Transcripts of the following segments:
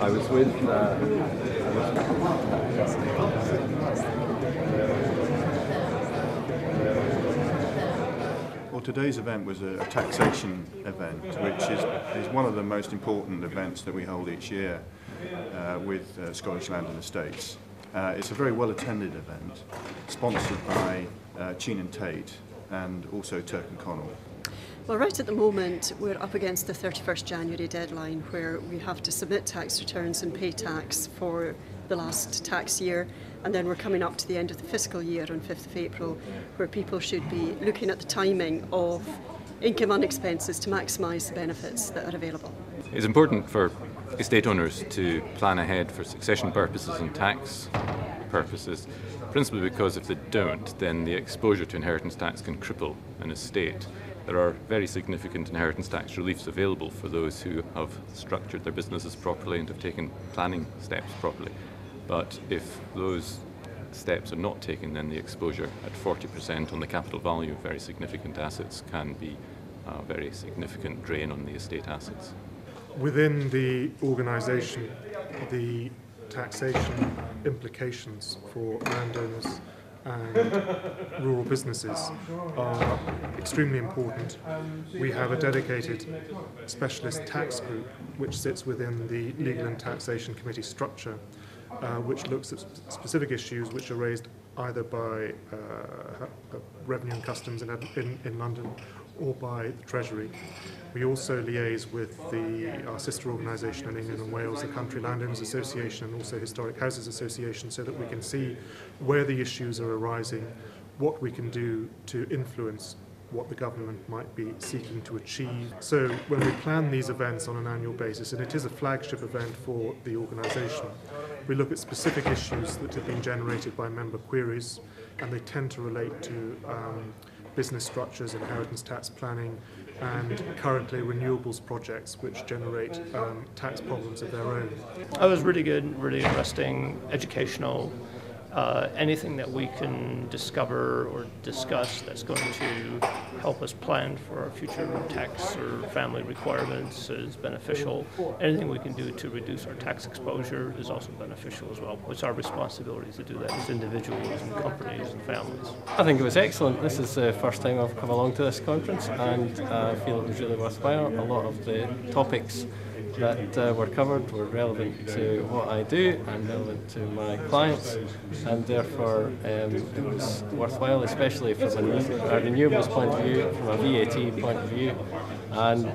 I was with. Well, today's event was a taxation event, which is one of the most important events that we hold each year with Scottish Land and Estates. It's a very well attended event, sponsored by Cheen & Tate and also Turk & Connell. Well, right at the moment we're up against the 31st January deadline, where we have to submit tax returns and pay tax for the last tax year, and then we're coming up to the end of the fiscal year on 5th of April, where people should be looking at the timing of income and expenses to maximise the benefits that are available. It's important for estate owners to plan ahead for succession purposes and tax purposes, principally because if they don't, then the exposure to inheritance tax can cripple an estate. There are very significant inheritance tax reliefs available for those who have structured their businesses properly and have taken planning steps properly. But if those steps are not taken, then the exposure at 40% on the capital value of very significant assets can be a very significant drain on the estate assets. Within the organisation, the taxation implications for landowners and rural businesses are extremely important. We have a dedicated specialist tax group which sits within the Legal and Taxation Committee structure, which looks at specific issues which are raised either by Revenue and Customs in London or by the Treasury. We also liaise with our sister organisation in England and Wales, the Country Landowners Association, and also Historic Houses Association, so that we can see where the issues are arising, what we can do to influence what the government might be seeking to achieve. So when we plan these events on an annual basis, and it is a flagship event for the organisation, we look at specific issues that have been generated by member queries, and they tend to relate to business structures, inheritance tax planning, and currently renewables projects which generate tax problems of their own. It was really good, really interesting, educational. Anything that we can discover or discuss that's going to help us plan for our future tax or family requirements is beneficial. Anything we can do to reduce our tax exposure is also beneficial as well. It's our responsibility to do that as individuals and companies and families. I think it was excellent. This is the first time I've come along to this conference, and I feel it was really worthwhile. A lot of the topics that were covered were relevant to what I do and relevant to my clients, and therefore it was worthwhile, especially from a renewables point of view, from a VAT point of view, and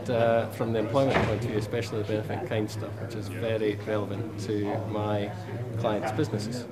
from the employment point of view, especially the benefit in kind stuff, which is very relevant to my clients' businesses.